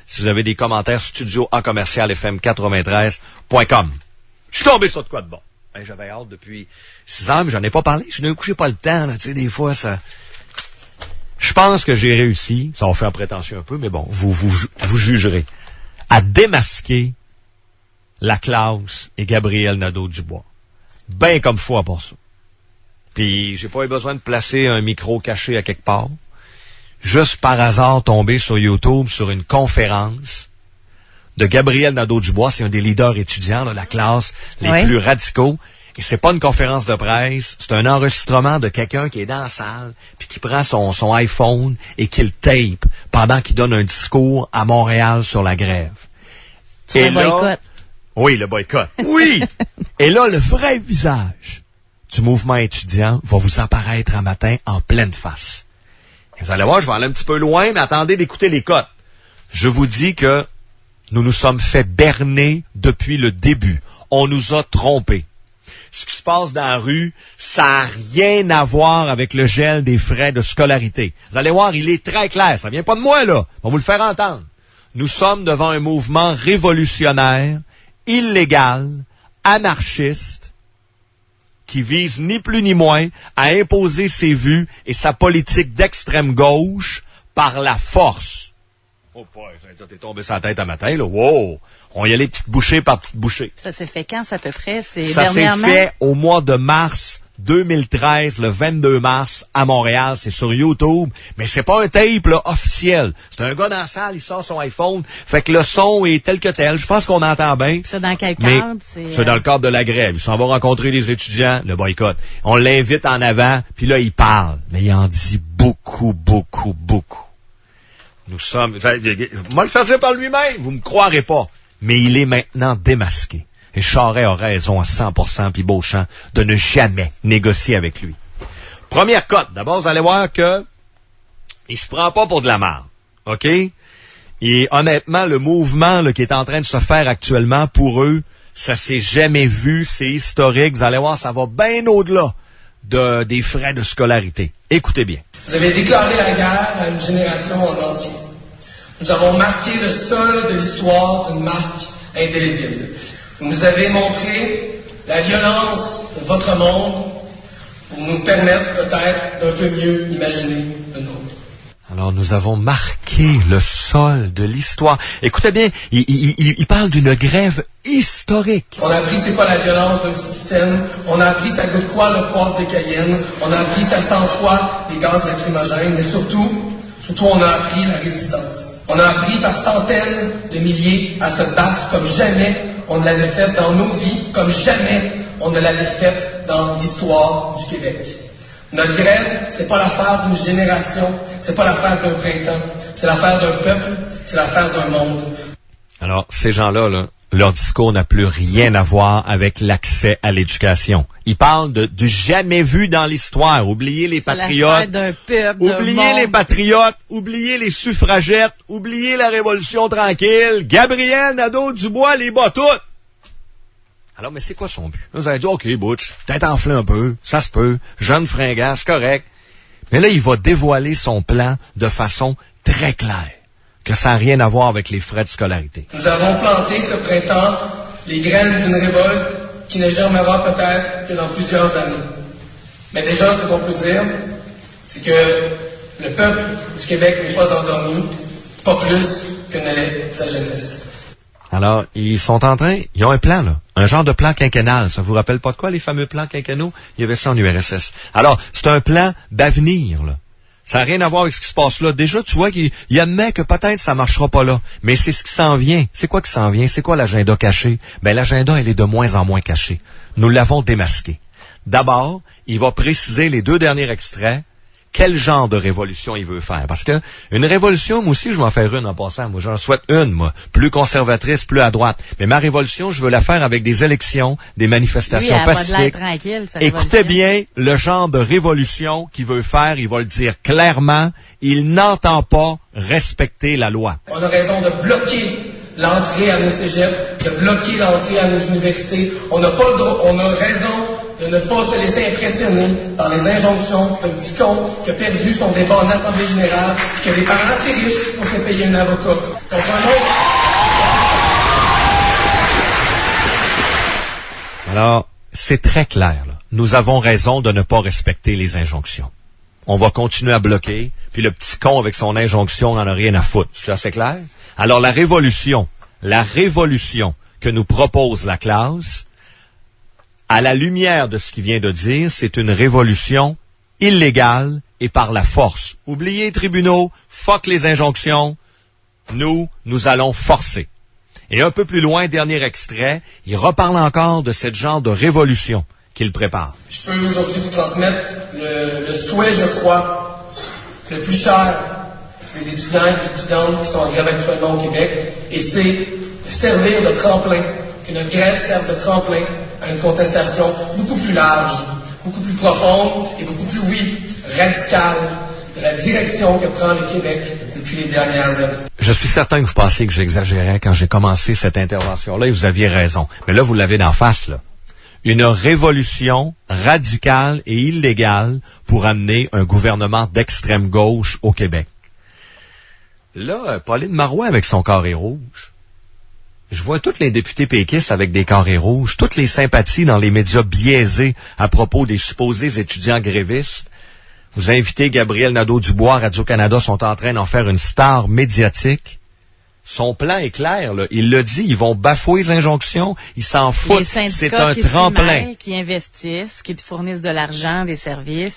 Si vous avez des commentaires, studio@fm93.com. Je suis tombé sur de quoi de bon. Ben, j'avais hâte depuis 6 ans, mais j'en ai pas parlé. D'un coup, j'ai pas le temps, là. Tu sais, des fois, ça... Je pense que j'ai réussi, ça va faire prétentieux un peu, mais bon, vous jugerez, à démasquer la classe et Gabriel Nadeau-Dubois. Ben comme faut à part ça. Puis, j'ai pas eu besoin de placer un micro caché à quelque part. Juste par hasard tombé sur YouTube sur une conférence de Gabriel Nadeau-Dubois, c'est un des leaders étudiants de la classe les plus radicaux. Et c'est pas une conférence de presse, c'est un enregistrement de quelqu'un qui est dans la salle, puis qui prend son iPhone et qui le tape pendant qu'il donne un discours à Montréal sur la grève. Sur le boycott. Oui, le boycott. Oui! Et là, le vrai visage du mouvement étudiant va vous apparaître un matin en pleine face. Et vous allez voir, je vais aller un petit peu loin, mais attendez d'écouter les cotes. Je vous dis que nous nous sommes fait berner depuis le début. On nous a trompés. Ce qui se passe dans la rue, ça n'a rien à voir avec le gel des frais de scolarité. Vous allez voir, il est très clair. Ça vient pas de moi, là. On va vous le faire entendre. Nous sommes devant un mouvement révolutionnaire, illégal, anarchiste, qui vise ni plus ni moins à imposer ses vues et sa politique d'extrême gauche par la force. Oh, t'es tombé sur la tête à matin, là. Wow! On y allait petite bouchée par petite bouchée. Ça s'est fait quand, ça, à peu près? Ça s'est fait au mois de mars 2013, le 22 mars, à Montréal. C'est sur YouTube. Mais c'est pas un tape, là, officiel. C'est un gars dans la salle, il sort son iPhone. Fait que le son est tel que tel. Je pense qu'on entend bien. C'est dans quel cadre? C'est dans le cadre de la grève. Il s'en va rencontrer des étudiants, le boycott. On l'invite en avant, puis là, il parle. Mais il en dit beaucoup, beaucoup, beaucoup. Nous sommes... Moi, le faire dire par lui-même, vous me croirez pas. Mais il est maintenant démasqué. Et Charest a raison à 100%, puis Beauchamp, de ne jamais négocier avec lui. Première cote. D'abord, vous allez voir que il se prend pas pour de la merde. OK? Et honnêtement, le mouvement là, qui est en train de se faire actuellement, pour eux, ça s'est jamais vu, c'est historique. Vous allez voir, ça va bien au-delà des frais de scolarité. Écoutez bien. Vous avez déclaré la guerre à une génération en entier. Nous avons marqué le sol de l'histoire d'une marque indélébile. Vous nous avez montré la violence de votre monde pour nous permettre peut-être d'un peu mieux imaginer le nôtre. Alors, nous avons marqué le sol de l'histoire. Écoutez bien, il parle d'une grève historique. On a appris c'est quoi la violence d'un système. On a appris ça goûte quoi le poivre de Cayenne. On a appris ça sent quoi les gaz lacrymogènes. Mais surtout, on a appris la résistance. On a appris par centaines de milliers à se battre comme jamais on ne l'avait fait dans nos vies, comme jamais on ne l'avait fait dans l'histoire du Québec. Notre grève, c'est pas l'affaire d'une génération, c'est pas l'affaire d'un printemps, c'est l'affaire d'un peuple, c'est l'affaire d'un monde. Alors, ces gens-là, là, leur discours n'a plus rien à voir avec l'accès à l'éducation. Ils parlent du jamais vu dans l'histoire. Oubliez les patriotes. D'un peuple, oubliez les patriotes. Oubliez les suffragettes. Oubliez la Révolution tranquille. Gabriel Nadeau-Dubois les bat toutes. Alors, mais c'est quoi son but? Là, vous allez dire, OK, Butch, peut-être enflé un peu. Ça se peut. Jeune fringant, c'est correct. Mais là, il va dévoiler son plan de façon très claire. Que ça n'a rien à voir avec les frais de scolarité. Nous avons planté ce printemps les graines d'une révolte qui ne germera peut-être que dans plusieurs années. Mais déjà, ce qu'on peut dire, c'est que le peuple du Québec n'est pas endormi, pas plus que ne l'est sa jeunesse. Alors, ils ont un plan, là. Un genre de plan quinquennal. Ça vous rappelle pas de quoi, les fameux plans quinquennaux? Il y avait ça en URSS. Alors, c'est un plan d'avenir, là. Ça n'a rien à voir avec ce qui se passe là. Déjà, tu vois qu'il admet que peut-être ça marchera pas là. Mais c'est ce qui s'en vient. C'est quoi qui s'en vient? C'est quoi l'agenda caché? Ben, l'agenda, elle est de moins en moins caché. Nous l'avons démasqué. D'abord, il va préciser les 2 derniers extraits. Quel genre de révolution il veut faire. Parce que une révolution, moi aussi, je vais en faire une en passant. Moi, j'en souhaite une, moi. Plus conservatrice, plus à droite. Mais ma révolution, je veux la faire avec des élections, des manifestations pacifiques. Tranquille, écoutez bien le genre de révolution qu'il veut faire. Il va le dire clairement. Il n'entend pas respecter la loi. On a raison de bloquer l'entrée à nos cégeps, de bloquer l'entrée à nos universités. On a raison de ne pas se laisser impressionner par les injonctions d'un petit con qui a perdu son débat en Assemblée générale, qui a des parents assez riches pour se payer un avocat. Donc un autre... Alors, c'est très clair, là. Nous avons raison de ne pas respecter les injonctions. On va continuer à bloquer, puis le petit con avec son injonction n'en a rien à foutre. C'est assez clair? Alors la révolution que nous propose la classe, à la lumière de ce qu'il vient de dire, c'est une révolution illégale et par la force. Oubliez les tribunaux, fuck les injonctions, nous allons forcer. Et un peu plus loin, dernier extrait, il reparle encore de cette genre de révolution qu'il prépare. Je peux aujourd'hui vous transmettre le souhait, je crois, le plus cher des étudiants et des étudiantes qui sont en grève actuellement au Québec, et c'est servir de tremplin, que notre grève serve de tremplin à une contestation beaucoup plus large, beaucoup plus profonde et beaucoup plus, radicale de la direction que prend le Québec depuis les dernières années. Je suis certain que vous pensiez que j'exagérais quand j'ai commencé cette intervention-là, et vous aviez raison. Mais là, vous l'avez d'en face, là. Une révolution radicale et illégale pour amener un gouvernement d'extrême gauche au Québec. Là, Pauline Marois avec son carré rouge. Je vois tous les députés péquistes avec des carrés rouges, toutes les sympathies dans les médias biaisés à propos des supposés étudiants grévistes. Vous invitez Gabriel Nadeau-Dubois, Radio-Canada sont en train d'en faire une star médiatique. Son plan est clair, là. Il l'a dit, ils vont bafouer les injonctions, ils s'en foutent. C'est un tremplin. Qui investissent, qui te fournissent de l'argent, des services.